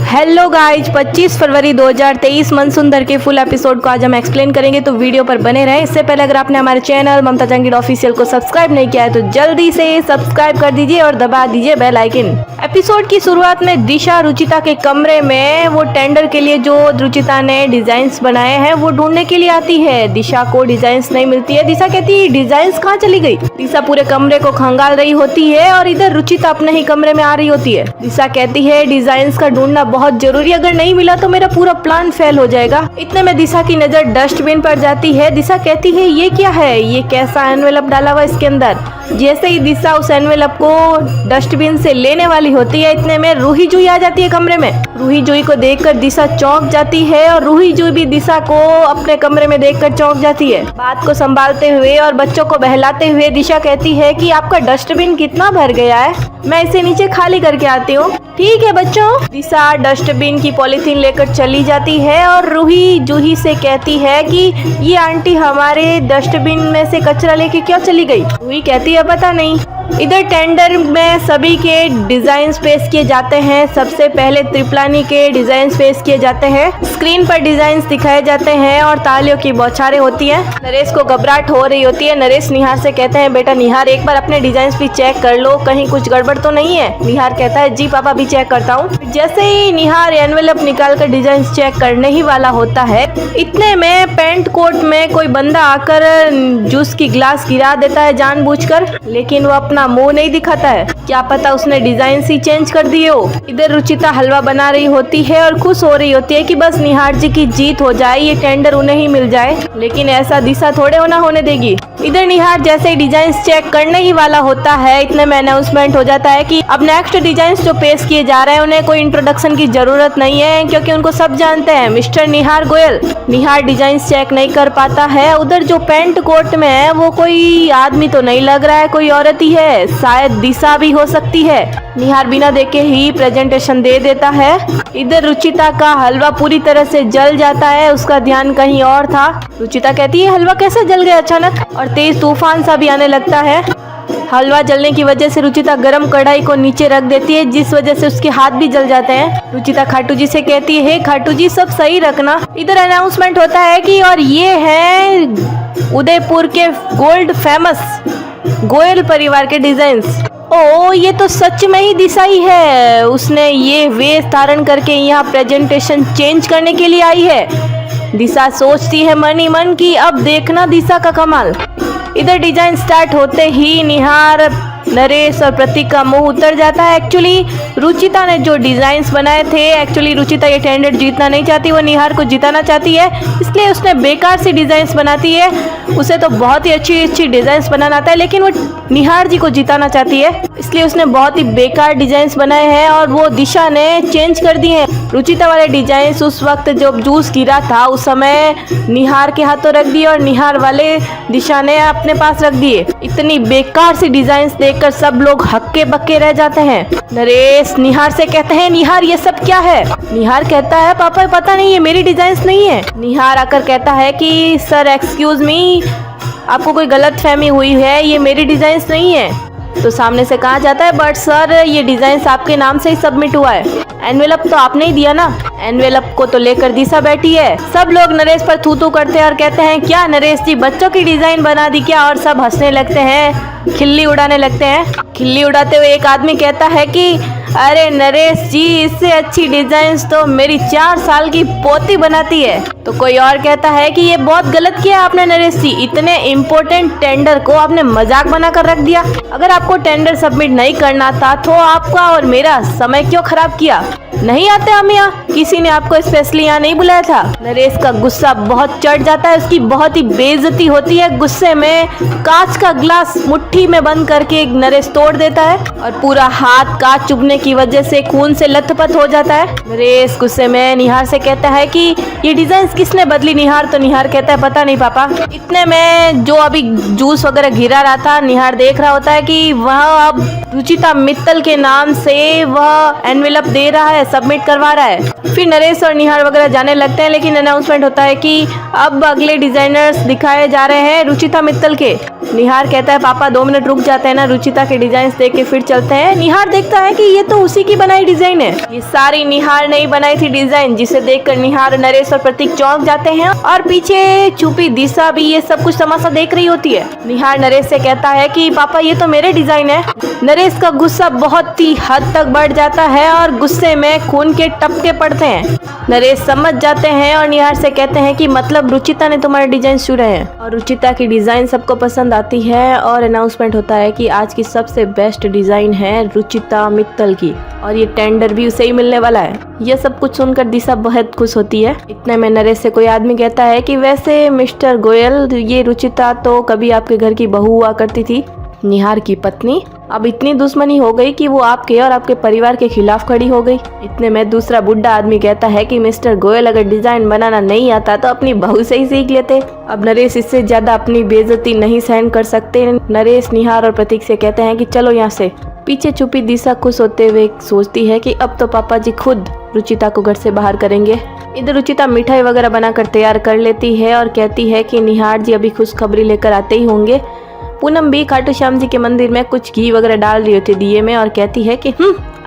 Hello guys, 25 फरवरी 2023 मनसुंदर के full episode को आज हम एक्सप्लेन करेंगे, तो वीडियो पर बने रहें। इससे पहले अगर आपने हमारे चैनल ममता जहांगीर ऑफिशियल को सब्सक्राइब नहीं किया है तो जल्दी से सब्सक्राइब कर दीजिए और दबा दीजिए बेल आइकन। एपिसोड की शुरुआत में दिशा रुचिता के कमरे में वो टेंडर के लिए जो रुचिता ने डिजाइन्स बनाए हैं वो ढूंढने के लिए आती है। दिशा को डिजाइन्स नहीं मिलती है। दिशा कहती है डिजाइन्स कहाँ चली गई। दिशा पूरे कमरे को खंगाल रही होती है और इधर रुचिता अपने ही कमरे में आ रही होती है। दिशा कहती है डिजाइन्स का ढूंढना बहुत जरूरी, अगर नहीं मिला तो मेरा पूरा प्लान फेल हो जाएगा। इतने में दिशा की नजर डस्टबिन पर जाती है। दिशा कहती है ये क्या है, ये कैसा एनवेलप डाला हुआ इसके अंदर। जैसे ही दिशा उस एनवेलप को डस्टबिन से लेने वाली होती है, इतने में रूही जुई आ जाती है कमरे में। रूही जुई को देखकर दिशा चौंक जाती है और रूही जुई भी दिशा को अपने कमरे में देखकर चौंक जाती है। बात को संभालते हुए और बच्चों को बहलाते हुए दिशा कहती है कि आपका डस्टबिन कितना भर गया है, मैं इसे नीचे खाली करके आती हूँ। ठीक है बच्चों। दिशा डस्टबिन की पॉलीथीन लेकर चली जाती है और रूही जूही से कहती है कि ये आंटी हमारे डस्टबिन में से कचरा लेके क्यों चली गई। रूही कहती है पता नहीं। इधर टेंडर में सभी के डिजाइन पेश किए जाते हैं। सबसे पहले त्रिप्लानी के डिजाइन पेश किए जाते हैं। स्क्रीन पर डिजाइन दिखाए जाते हैं और तालियों की बौछारें होती हैं। नरेश को घबराहट हो रही होती है। नरेश निहार से कहते हैं बेटा निहार एक बार अपने डिजाइन भी चेक कर लो, कहीं कुछ गड़बड़ तो नहीं है। निहार कहता है जी पापा भी चेक करता हूँ। जैसे ही निहार एनवेलप निकाल कर डिजाइन चेक करने ही वाला होता है, इतने में पैंट कोट में कोई बंदा आकर जूस की गिलास गिरा देता है जानबूझकर, लेकिन वो अपना मुंह नहीं दिखाता है। क्या पता उसने डिजाइन ही चेंज कर दिए हो। इधर रुचिता हलवा बना रही होती है और खुश हो रही होती है कि बस निहार जी की जीत हो जाए, ये टेंडर उन्हें ही मिल जाए। लेकिन ऐसा दिशा थोड़े होना होने देगी। इधर निहार जैसे ही डिजाइन चेक करने ही वाला होता है, इतने में अनाउंसमेंट हो जाता है कि अब नेक्स्ट डिजाइन जो पेश किए जा रहे हैं उन्हें कोई इंट्रोडक्शन की जरूरत नहीं है, क्योंकि उनको सब जानते हैं। मिस्टर निहार गोयल। निहार डिजाइन चेक नहीं कर पाता है। उधर जो पैंट कोट में है वो कोई आदमी तो नहीं लग रहा है, कोई औरत ही है, शायद दिशा भी हो सकती है। निहार बिना देखे ही प्रेजेंटेशन दे देता है। इधर रुचिता का हलवा पूरी तरह से जल जाता है, उसका ध्यान कहीं और था। रुचिता कहती है हलवा कैसे जल गया अचानक, और तेज तूफान सा भी आने लगता है। हलवा जलने की वजह से रुचिता गरम कढ़ाई को नीचे रख देती है, जिस वजह से उसके हाथ भी जल जाते हैं। रुचिता खाटू जी से कहती है हे खाटू जी सब सही रखना। इधर अनाउंसमेंट होता है कि और ये है उदयपुर के गोल्ड फेमस गोयल परिवार के डिजाइन्स। ओ ये तो सच में ही दिशा ही है। उसने ये वेश धारण करके यहाँ प्रेजेंटेशन चेंज करने के लिए आई है। दिशा सोचती है मन ही मन की अब देखना दिशा का कमाल। इधर डिजाइन स्टार्ट होते ही निहार, नरेश और प्रतीक का मुंह उतर जाता है। एक्चुअली रुचिता ने जो डिजाइन्स बनाए थे, एक्चुअली रुचिता ये टेंडर जीतना नहीं चाहती, वो निहार को जिताना चाहती है, इसलिए उसने बेकार सी डिजाइन्स बनाती है। उसे तो बहुत ही अच्छी अच्छी डिजाइन्स बनाना आता है, लेकिन वो निहार जी को जिताना चाहती है, इसलिए उसने बहुत ही बेकार डिजाइन्स बनाए हैं और वो दिशा ने चेंज कर दिए हैं। रुचिता वाले डिजाइन्स उस वक्त जब जूस गिरा था उस समय निहार के हाथों रख दिए और निहार वाले दिशा ने अपने पास रख दिए। इतनी बेकार सी डिजाइन्स देखकर सब लोग हक्के बक्के रह जाते हैं। नरेश निहार से कहते हैं निहार ये सब क्या है। निहार कहता है पापा पता नहीं ये मेरी डिजाइन्स नहीं है। निहार आकर कहता है कि सर एक्सक्यूज मी, आपको कोई गलत फहमी हुई है, ये मेरी डिजाइन्स नहीं है। तो सामने से कहा जाता है बट सर ये डिजाइन्स आपके नाम से ही सबमिट हुआ है, एनवेलप तो आपने ही दिया ना। एनवेलप को तो लेकर दिशा बैठी है। सब लोग नरेश पर थू थू करते हैं और कहते हैं क्या नरेश जी बच्चों की डिजाइन बना दी क्या, और सब हंसने लगते हैं, खिल्ली उड़ाने लगते हैं। खिल्ली उड़ाते हुए एक आदमी कहता है कि अरे नरेश जी इससे अच्छी डिजाइन्स तो मेरी 4 साल की पोती बनाती है। तो कोई और कहता है कि ये बहुत गलत किया आपने नरेश जी, इतने इम्पोर्टेंट टेंडर को आपने मजाक बनाकर रख दिया। अगर आपको टेंडर सबमिट नहीं करना था तो आपका और मेरा समय क्यों खराब किया। नहीं आते हम यहाँ, किसी ने आपको स्पेशली यहाँ नहीं बुलाया था। नरेश का गुस्सा बहुत चढ़ जाता है, उसकी बहुत ही बेइज्जती होती है। गुस्से में कांच का ग्लास मुट्ठी में बंद करके नरेश तोड़ देता है और पूरा हाथ कांच चुभने की वजह से खून से लथपथ हो जाता है। नरेश गुस्से में निहार से कहता है कि ये डिजाइन किसने बदली निहार। तो निहार कहता है पता नहीं पापा। इतने में जो अभी जूस वगैरह गिरा रहा था, निहार देख रहा होता है कि वह अब रुचिता मित्तल के नाम से वह एनवेलप दे रहा है, सबमिट करवा रहा है। फिर नरेश और निहार वगैरह जाने लगते हैं, लेकिन अनाउंसमेंट होता है कि अब अगले डिजाइनर्स दिखाए जा रहे हैं रुचिता मित्तल के। निहार कहता है पापा 2 मिनट रुक जाते हैं ना, रुचिता के डिजाइन देख के फिर चलते हैं। निहार देखता है कि ये तो उसी की बनाई डिजाइन है। ये सारी निहार नहीं बनाई थी डिजाइन, जिसे देखकर निहार, नरेश और प्रतीक चौंक जाते हैं और पीछे छुपी दिशा भी ये सब कुछ तमाशा देख रही होती है। निहार नरेश से कहता है कि पापा ये तो मेरे डिजाइन है। नरेश का गुस्सा बहुत ही हद तक बढ़ जाता है और गुस्से में खून के टपके पड़ते हैं। नरेश समझ जाते हैं और निहार से कहते हैं कि मतलब रुचिता ने तुम्हारे डिजाइन चुने हैं। और रुचिता की डिजाइन सबको पसंद आती है और अनाउंसमेंट होता है कि आज की सबसे बेस्ट डिजाइन है रुचिता मित्तल की और ये टेंडर भी उसे ही मिलने वाला है। यह सब कुछ सुनकर दिशा बहुत खुश होती है। इतने में नरेश से कोई आदमी कहता है कि वैसे मिस्टर गोयल, ये रुचिता तो कभी आपके घर की बहू हुआ करती थी, निहार की पत्नी। अब इतनी दुश्मनी हो गई कि वो आपके और आपके परिवार के खिलाफ खड़ी हो गई। इतने में दूसरा बुढ़ा आदमी कहता है कि मिस्टर गोयल, अगर डिजाइन बनाना नहीं आता तो अपनी बहू से ही सीख लेते। अब नरेश इससे ज्यादा अपनी बेइज्जती नहीं सहन कर सकते। नरेश निहार और प्रतीक से कहते हैं कि चलो यहाँ से। पीछे छुपी दिशा खुश होते हुए सोचती है कि अब तो पापा जी खुद रुचिता को घर से बाहर करेंगे। इधर रुचिता मिठाई वगैरह बनाकर तैयार कर लेती है और कहती है कि निहार जी अभी खुशखबरी लेकर आते ही होंगे। पूनम भी खाटू श्याम जी के मंदिर में कुछ घी वगैरह डाल रही होती दिए में और कहती है कि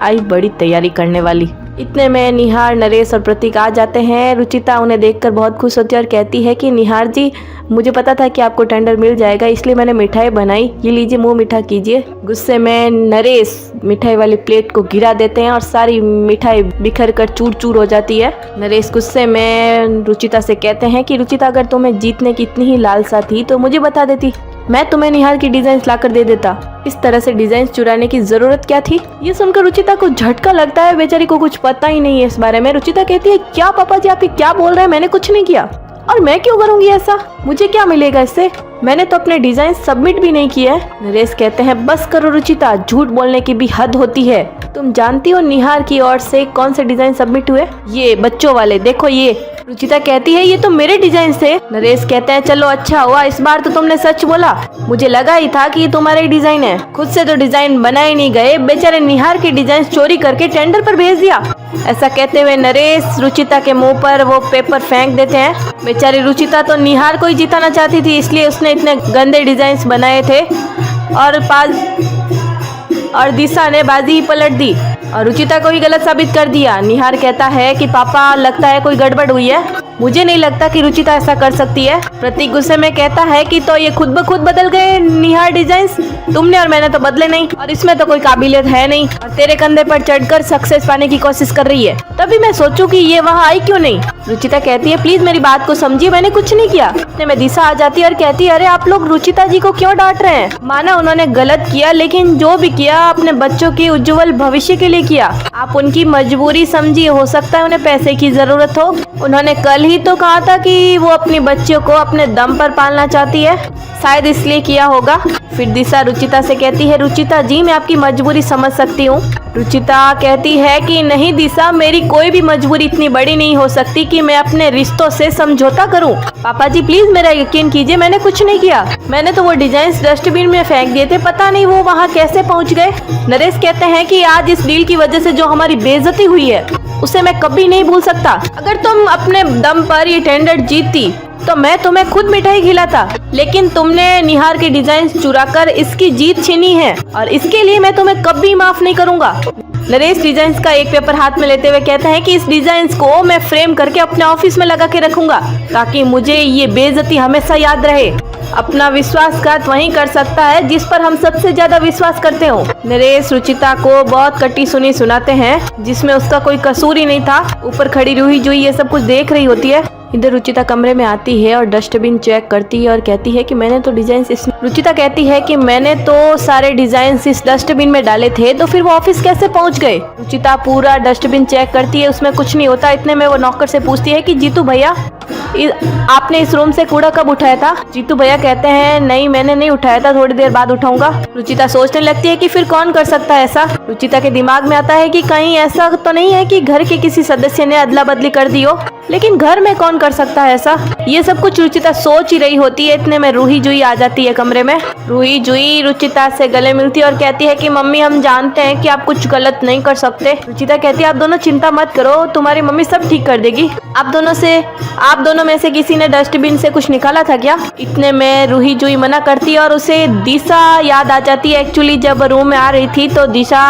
आई बड़ी तैयारी करने वाली। इतने में निहार, नरेश और प्रतीक आ जाते हैं। रुचिता उन्हें देखकर बहुत खुश होती है और कहती है कि निहार जी, मुझे पता था कि आपको टेंडर मिल जाएगा, इसलिए मैंने मिठाई बनाई, ये लीजिए मुंह मीठा कीजिए। गुस्से में नरेश मिठाई वाली प्लेट को गिरा देते हैं और सारी मिठाई बिखर कर चूर चूर हो जाती है। नरेश गुस्से में रुचिता से कहते हैं कि रुचिता, अगर तुम्हें जीतने की इतनी ही लालसा थी तो मुझे बता देती, मैं तुम्हें निहार की डिजाइन लाकर दे देता। इस तरह से डिजाइन चुराने की जरूरत क्या थी। ये सुनकर रुचिता को झटका लगता है, बेचारी को कुछ पता ही नहीं है इस बारे में। रुचिता कहती है, क्या पापा जी आप ये क्या बोल रहे हैं, मैंने कुछ नहीं किया और मैं क्यों करूंगी ऐसा, मुझे क्या मिलेगा इससे, मैंने तो अपने डिजाइन सबमिट भी नहीं किया है। नरेश कहते हैं, बस करो रुचिता, झूठ बोलने की भी हद होती है। तुम जानती हो निहार की ओर से कौन से डिजाइन सबमिट हुए, ये बच्चों वाले, देखो ये। रुचिता कहती है, ये तो मेरे डिजाइन थे। नरेश कहते हैं, चलो अच्छा हुआ, इस बार तो तुमने सच बोला, मुझे लगा ही था कि ये तुम्हारे डिजाइन है। खुद से तो डिजाइन बनाए नहीं गए, बेचारे निहार के डिजाइन चोरी करके टेंडर पर भेज दिया। ऐसा कहते हुए नरेश रुचिता के मुंह पर वो पेपर फेंक देते हैं। बेचारी रुचिता तो निहार को ही जिताना चाहती थी, इसलिए उसने इतने गंदे डिजाइन बनाए थे और दिशा ने बाजी ही पलट दी और रुचिता को ही गलत साबित कर दिया। निहार कहता है कि पापा लगता है कोई गड़बड़ हुई है, मुझे नहीं लगता कि रुचिता ऐसा कर सकती है। प्रतीक गुस्से में कहता है कि तो ये खुद ब खुद बदल गए निहार डिजाइन्स, तुमने और मैंने तो बदले नहीं और इसमें तो कोई काबिलियत है नहीं और तेरे कंधे पर चढ़कर सक्सेस पाने की कोशिश कर रही है, तभी मैं सोचूं कि ये वहाँ आई क्यों नहीं। रुचिता कहती है, प्लीज मेरी बात को समझिए, मैंने कुछ नहीं किया। इतने में दिशा आ जाती है और कहती है, अरे आप लोग रुचिता जी को क्यों डांट रहे हैं, माना उन्होंने गलत किया, लेकिन जो भी किया अपने बच्चों के उज्जवल भविष्य के लिए किया। आप उनकी मजबूरी समझिए, हो सकता है उन्हें पैसे की जरूरत हो, उन्होंने कल ही तो कहा था कि वो अपनी बच्चियों को अपने दम पर पालना चाहती है, शायद इसलिए किया होगा। फिर दिशा रुचिता से कहती है, रुचिता जी मैं आपकी मजबूरी समझ सकती हूँ। रुचिता कहती है कि नहीं दिशा, मेरी कोई भी मजबूरी इतनी बड़ी नहीं हो सकती कि मैं अपने रिश्तों से समझौता करूं। पापा जी प्लीज मेरा यकीन कीजिए, मैंने कुछ नहीं किया, मैंने तो वो डिजाइन्स डस्टबिन में फेंक दिए थे, पता नहीं वो वहाँ कैसे पहुँच गए। नरेश कहते हैं कि आज इस डील की वजह से जो हमारी बेइज्जती हुई है उसे मैं कभी नहीं भूल सकता। अगर तुम अपने दम पर ये टेंडर जीतती तो मैं तुम्हें खुद मिठाई खिलाता, लेकिन तुमने निहार के डिजाइन चुराकर इसकी जीत छीनी है और इसके लिए मैं तुम्हें कभी माफ नहीं करूंगा। नरेश डिजाइन्स का एक पेपर हाथ में लेते हुए कहते हैं कि इस डिजाइन्स को मैं फ्रेम करके अपने ऑफिस में लगा के रखूंगा ताकि मुझे ये बेइज्जती हमेशा याद रहे। अपना विश्वासघात वही कर सकता है जिस पर हम सबसे ज्यादा विश्वास करते हो। नरेश रुचिता को बहुत कटी सुनी सुनाते हैं जिसमें उसका कोई कसूर ही नहीं था। ऊपर खड़ी रूही जुई ये सब कुछ देख रही होती है। इधर रुचिता कमरे में आती है और डस्टबिन चेक करती है और कहती है कि मैंने तो डिजाइन रुचिता कहती है कि मैंने तो सारे डिजाइन इस डस्टबिन में डाले थे, तो फिर वो ऑफिस कैसे पहुंच गए। रुचिता पूरा डस्टबिन चेक करती है, उसमें कुछ नहीं होता। इतने में वो नौकर से पूछती है कि जीतू भैया आपने इस रूम से कूड़ा कब उठाया था। जीतू भैया कहते हैं नहीं मैंने नहीं उठाया था, थोड़ी देर बाद उठाऊंगा। रुचिता सोचने लगती है कि फिर कौन कर सकता है ऐसा। रुचिता के दिमाग में आता है कि कहीं ऐसा तो नहीं है कि घर के किसी सदस्य ने अदला बदली कर दी हो। लेकिन घर में कौन कर सकता है ऐसा। ये सब कुछ रुचिता सोच ही रही होती है, इतने में रूही जुई आ जाती है कमरे में। रूही जुई रुचिता से गले मिलती है और कहती है कि मम्मी हम जानते हैं कि आप कुछ गलत नहीं कर सकते। रुचिता कहती है आप दोनों चिंता मत करो, तुम्हारी मम्मी सब ठीक कर देगी। आप दोनों में से किसी ने डस्टबिन से कुछ निकाला था क्या? इतने में रूही जुई मना करती है और उसे दिशा याद आ जाती है। एक्चुअली जब रूम में आ रही थी तो दिशा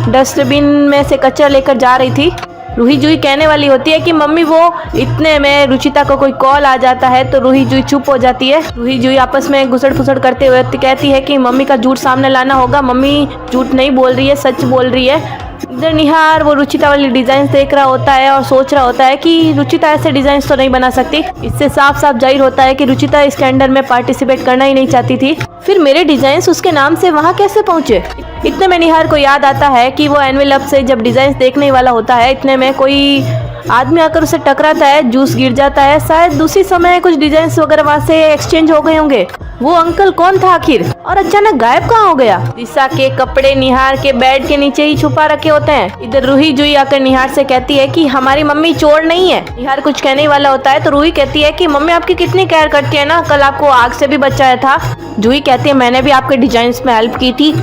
डस्टबिन में से कचरा लेकर जा रही थी। रूही जुई कहने वाली होती है कि मम्मी वो, इतने में रुचिता को कोई कॉल आ जाता है तो रूही जुई चुप हो जाती है। रूही जुई आपस में घुसड़ फुसड़ करते हुए कहती है कि मम्मी का झूठ सामने लाना होगा, मम्मी झूठ नहीं बोल रही है, सच बोल रही है। इधर निहार वो रुचिता वाली डिजाइन देख रहा होता है और सोच रहा होता है कि रुचिता ऐसे डिजाइन तो नहीं बना सकती। इससे साफ साफ जाहिर होता है कि रुचिता इस टेंडर में पार्टिसिपेट करना ही नहीं चाहती थी। फिर मेरे डिजाइन उसके नाम से वहाँ कैसे पहुँचे? इतने में निहार को याद आता है कि वो एनवेलप से जब डिजाइन देखने वाला होता है, इतने में कोई आदमी आकर उसे टकराता है, जूस गिर जाता है। शायद उसी समय कुछ डिजाइन वगैरह वहाँ से एक्सचेंज हो गए होंगे। वो अंकल कौन था आखिर और अचानक गायब कहाँ हो गया? दिशा के कपड़े निहार के बेड के नीचे ही छुपा रखे होते हैं। इधर रूही जुई आकर निहार से कहती है कि हमारी मम्मी चोर नहीं है। निहार कुछ कहने वाला होता है तो रूही कहती है कि मम्मी आपकी कितनी केयर करती है ना, कल आपको आग से भी बचाया था। जुई कहती है मैंने भी आपके डिजाइन में हेल्प की थी।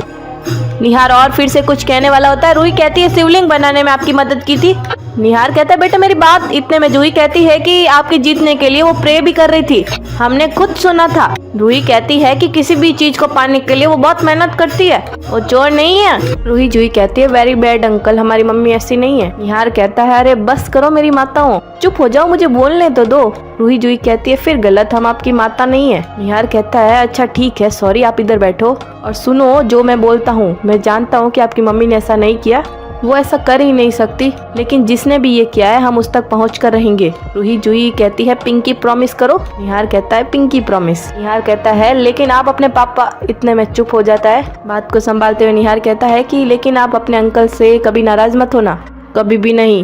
निहार और फिर से कुछ कहने वाला होता है। रूही कहती है शिवलिंग बनाने में आपकी मदद की थी। निहार कहता है बेटा मेरी बात। इतने में जूही कहती है कि आपके जीतने के लिए वो प्रे भी कर रही थी, हमने खुद सुना था। रूही कहती है कि किसी भी चीज को पाने के लिए वो बहुत मेहनत करती है, वो चोर नहीं है। रूही जूही कहती है वेरी बैड अंकल, हमारी मम्मी ऐसी नहीं है। निहार कहता है अरे बस करो मेरी माता हूँ, चुप हो जाओ, मुझे बोलने तो दो। रूही जूही कहती है फिर गलत, हम आपकी माता नहीं है। निहार कहता है अच्छा ठीक है सॉरी, आप इधर बैठो और सुनो जो मैं बोलता हूँ। मैं जानता हूँ कि आपकी मम्मी ने ऐसा नहीं किया, वो ऐसा कर ही नहीं सकती, लेकिन जिसने भी ये किया है हम उस तक पहुँच कर रहेंगे। रूही जूही कहती है पिंकी प्रॉमिस करो। निहार कहता है पिंकी प्रॉमिस। निहार कहता है लेकिन आप अपने पापा। इतने में चुप हो जाता है। बात को संभालते हुए निहार कहता है कि लेकिन आप अपने अंकल से कभी नाराज मत होना, कभी भी नहीं।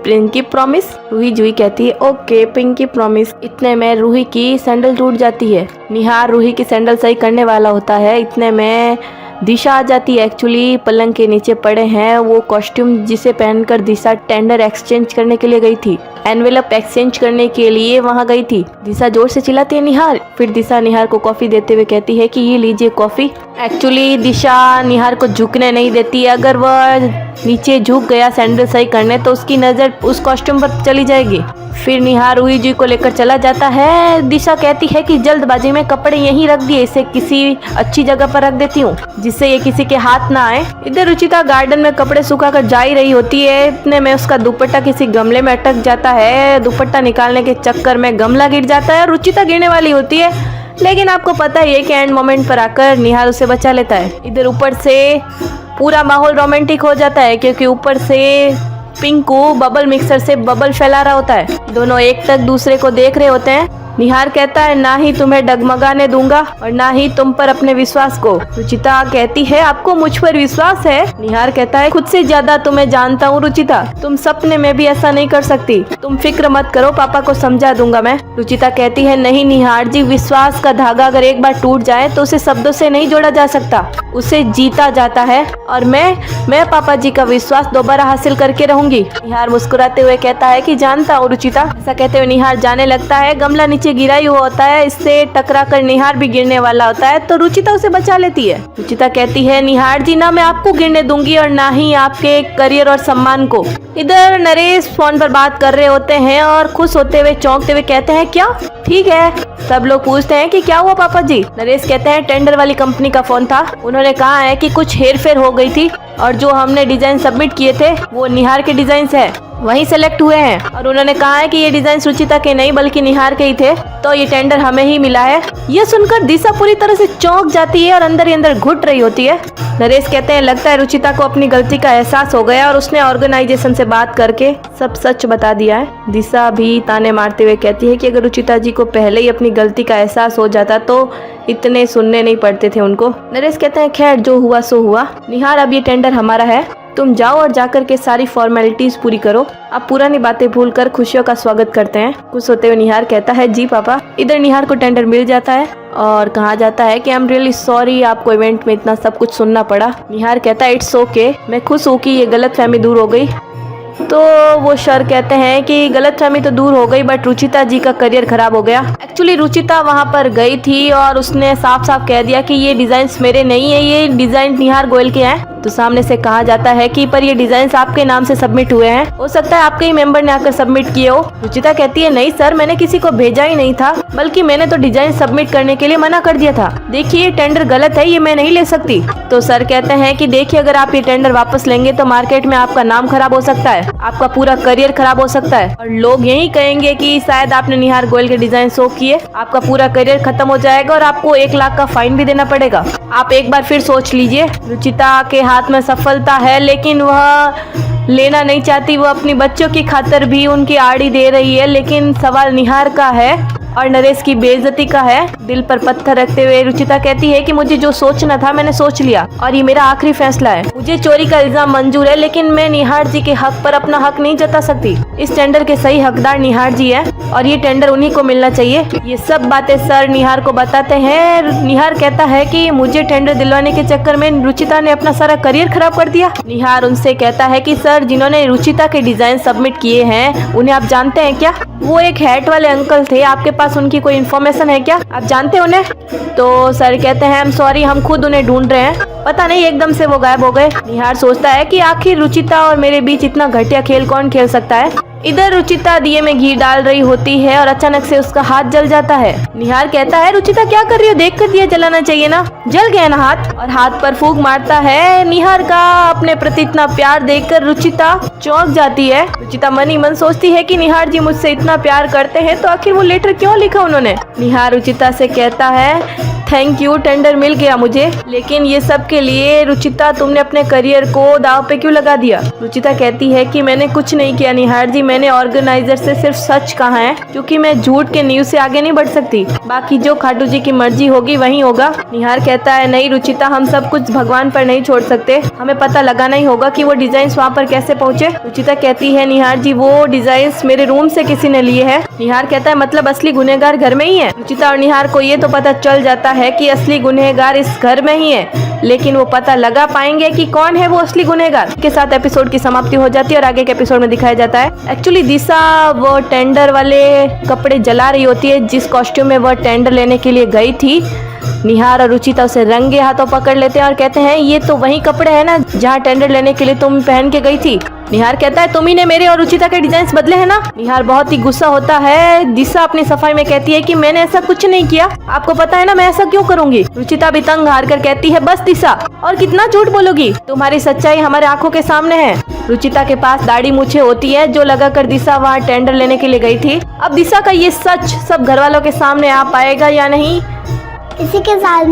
Pinky promise. रूही जूही कहती है ओके पिंकी प्रॉमिस। इतने में रूही की सैंडल टूट जाती है। निहार रूही की सैंडल सही करने वाला होता है। इतने में दिशा आ जाती है। एक्चुअली पलंग के नीचे पड़े हैं वो कॉस्ट्यूम जिसे पहनकर दिशा टेंडर एक्सचेंज करने के लिए गई थी, एनवेलप एक्सचेंज करने के लिए वहां गई थी। दिशा जोर से चिल्लाती है निहार। फिर दिशा निहार को कॉफी देते हुए कहती है कि ये लीजिए कॉफी। एक्चुअली दिशा निहार को झुकने नहीं देती। अगर वह नीचे झुक गया सैंडल सही करने तो उसकी नजर उस कॉस्ट्यूम पर चली जाएगी। फिर निहार रूही जी को लेकर चला जाता है। दिशा कहती है कि जल्दबाजी में कपड़े यहीं रख दिए, इसे किसी अच्छी जगह पर रख देती हूँ जिससे ये किसी के हाथ ना आए। इधर रुचिता गार्डन में कपड़े सुखाकर जा ही रही होती है। इतने में उसका दुपट्टा किसी गमले में अटक जाता है। दुपट्टा निकालने के चक्कर में गमला गिर जाता है और रुचिता गिरने वाली होती है, लेकिन आपको पता है कि एंड मोमेंट पर आकर निहार उसे बचा लेता है। इधर ऊपर से पूरा माहौल रोमांटिक हो जाता है क्योंकि ऊपर से पिंकू बबल मिक्सर से बबल फैला रहा होता है। दोनों एक तक दूसरे को देख रहे होते हैं। निहार कहता है ना ही तुम्हें डगमगाने दूंगा और ना ही तुम पर अपने विश्वास को। रुचिता कहती है आपको मुझ पर विश्वास है? निहार कहता है खुद से ज्यादा तुम्हें जानता हूँ रुचिता, तुम सपने में भी ऐसा नहीं कर सकती। तुम फिक्र मत करो, पापा को समझा दूंगा मैं। रुचिता कहती है नहीं निहार जी, विश्वास का धागा अगर एक बार टूट जाए तो उसे शब्दों से नहीं जोड़ा जा सकता, उसे जीता जाता है और मैं पापा जी का विश्वास दोबारा हासिल करके रहूंगी। निहार मुस्कुराते हुए कहता है कि जानता हूँ रुचिता। ऐसा कहते हुए निहार जाने लगता है। गमला नीचे गिरा ही हुआ होता है, इससे टकरा कर निहार भी गिरने वाला होता है तो रुचिता उसे बचा लेती है। रुचिता कहती है निहार जी ना मैं आपको गिरने दूंगी और ना ही आपके करियर और सम्मान को। इधर नरेश फोन पर बात कर रहे होते हैं और खुश होते हुए चौंकते हुए कहते हैं क्या? ठीक है। सब लोग पूछते हैं कि क्या हुआ पापा जी? नरेश कहते हैं टेंडर वाली कंपनी का फोन था, उन्होंने कहा है कि कुछ हेरफेर हो गई थी और जो हमने डिजाइन सबमिट किए थे वो निहार के डिजाइन है, वही सेलेक्ट हुए हैं और उन्होंने कहा है कि ये डिजाइन रुचिता के नहीं बल्कि निहार के ही थे, तो ये टेंडर हमें ही मिला है। ये सुनकर दिशा पूरी तरह से चौंक जाती है और अंदर ही अंदर घुट रही होती है। नरेश कहते हैं लगता है रुचिता को अपनी गलती का एहसास हो गया और उसने ऑर्गेनाइजेशन से बात करके सब सच बता दिया है। दिशा भी ताने मारते हुए कहती है कि अगर रुचिता जी को पहले ही अपनी गलती का एहसास हो जाता तो इतने सुनने नहीं पड़ते थे उनको। नरेश कहते हैं खैर जो हुआ सो हुआ। निहार अब ये टेंडर हमारा है, तुम जाओ और जाकर के सारी फॉर्मेलिटीज पूरी करो। अब पुरानी बातें भूलकर खुशियों का स्वागत करते हैं। खुश होते हुए निहार कहता है जी पापा। इधर निहार को टेंडर मिल जाता है और कहा जाता है कि आई एम रियली सॉरी आपको इवेंट में इतना सब कुछ सुनना पड़ा। निहार कहता है इट्स ओके, मैं खुश हूँ कि ये गलत फहमी दूर हो गई। तो वो सर कहते हैं कि गलतफहमी तो दूर हो गई बट रुचिता जी का करियर खराब हो गया। एक्चुअली रुचिता वहाँ पर गई थी और उसने साफ साफ कह दिया कि ये डिजाइन्स मेरे नहीं है, ये डिजाइन निहार गोयल के हैं। तो सामने से कहा जाता है कि पर ये डिजाइन्स आपके नाम से सबमिट हुए हैं, हो सकता है आपके ही मेंबर ने आकर सबमिट किए हो। रुचिता कहती है नहीं सर, मैंने किसी को भेजा ही नहीं था, बल्कि मैंने तो डिजाइन सबमिट करने के लिए मना कर दिया था। देखिए ये टेंडर गलत है, ये मैं नहीं ले सकती। तो सर कहते हैं कि देखिए अगर आप ये टेंडर वापस लेंगे तो मार्केट में आपका नाम खराब हो सकता है, आपका पूरा करियर खराब हो सकता है और लोग यही कहेंगे कि शायद आपने निहार गोयल के डिजाइन शो किए, आपका पूरा करियर खत्म हो जाएगा और आपको 1 लाख का फाइन भी देना पड़ेगा। आप एक बार फिर सोच लीजिए। रुचिता के हाथ में सफलता है लेकिन वह लेना नहीं चाहती, वो अपनी बच्चों की खातिर भी उनकी आड़ी दे रही है, लेकिन सवाल निहार का है और नरेश की बेइज्जती का है। दिल पर पत्थर रखते हुए रुचिता कहती है कि मुझे जो सोचना था मैंने सोच लिया और ये मेरा आखिरी फैसला है। मुझे चोरी का इल्जाम मंजूर है लेकिन मैं निहार जी के हक पर अपना हक नहीं जता सकती। इस टेंडर के सही हकदार निहार जी है और ये टेंडर उन्हीं को मिलना चाहिए। ये सब बातें सर निहार को बताते हैं। निहार कहता है कि मुझे टेंडर दिलवाने के चक्कर में रुचिता ने अपना सारा करियर खराब कर दिया। निहार उनसे कहता है कि सर जिन्होंने रुचिता के डिजाइन सबमिट किए हैं उन्हें आप जानते हैं क्या? वो एक हैट वाले अंकल थे, आपके पास उनकी कोई इन्फॉर्मेशन है क्या? आप जानते हैं उन्हें? तो सर कहते हैं I'm सॉरी, हम खुद उन्हें ढूंढ रहे हैं, पता नहीं एकदम से वो गायब हो गए। निहार सोचता है कि आखिर रुचिता और मेरे बीच इतना घटिया खेल कौन खेल सकता है। इधर रुचिता दिए में घी डाल रही होती है और अचानक से उसका हाथ जल जाता है। निहार कहता है रुचिता क्या कर रही हो, देख कर दिया जलाना चाहिए ना, जल गया ना हाथ, और हाथ पर फूंक मारता है। निहार का अपने प्रति इतना प्यार देखकर रुचिता चौंक जाती है। रुचिता मन ही मन सोचती है कि निहार जी मुझसे इतना प्यार करते हैं तो आखिर वो लेटर क्यों लिखा उन्होंने। निहार रुचिता से कहता है थैंक यू, टेंडर मिल गया मुझे, लेकिन ये सब के लिए रुचिता तुमने अपने करियर को दाव पे क्यों लगा दिया? रुचिता कहती है कि मैंने कुछ नहीं किया निहार जी, मैंने ऑर्गेनाइजर से सिर्फ सच कहा है क्योंकि मैं झूठ के न्यूज से आगे नहीं बढ़ सकती, बाकी जो खाटू जी की मर्जी होगी वही होगा। निहार कहता है नहीं रुचिता, हम सब कुछ भगवान पर नहीं छोड़ सकते, हमें पता लगाना ही होगा कि वो डिजाइन वहाँ पर कैसे पहुँचे। रुचिता कहती है निहार जी वो डिजाइन मेरे रूम से किसी ने लिए है। निहार कहता है मतलब असली गुनहगार घर में ही है। रुचिता और निहार को ये तो पता चल जाता है कि असली गुनहगार इस घर में ही है, लेकिन वो पता लगा पाएंगे कि कौन है वो असली गुनहगार। के साथ एपिसोड की समाप्ति हो जाती है और आगे के एपिसोड में दिखाया जाता है एक्चुअली दिशा वो टेंडर वाले कपड़े जला रही होती है जिस कॉस्ट्यूम में वह टेंडर लेने के लिए गई थी। निहार और रुचिता उसे रंगे हाथों पकड़ लेते हैं और कहते हैं ये तो वही कपड़े हैं ना जहाँ टेंडर लेने के लिए तुम पहन के गई थी। निहार कहता है तुम ही ने मेरे और रुचिता के डिजाइन बदले हैं ना। निहार बहुत ही गुस्सा होता है। दिशा अपनी सफाई में कहती है कि मैंने ऐसा कुछ नहीं किया, आपको पता है ना मैं ऐसा क्यों करूंगी। रुचिता भी तंग हार कर कहती है बस दिशा, और कितना झूठ बोलोगी, तुम्हारी सच्चाई हमारे आंखों के सामने है। रुचिता के पास दाढ़ी मूछे होती है जो लगाकर दिशा वहाँ टेंडर लेने के लिए गई थी। अब दिशा का ये सच सब घर वालों के सामने आ पाएगा या नहीं। इसी के साथ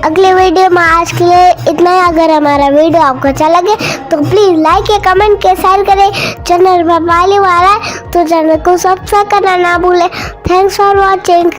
अगले वीडियो में आज के लिए इतना ही। अगर हमारा वीडियो आपको अच्छा लगे तो प्लीज़ लाइक या कमेंट के शेयर करें। चैनल पर पहली बार है तो चैनल को सब्सक्राइब करना ना भूलें। Thanks for watching.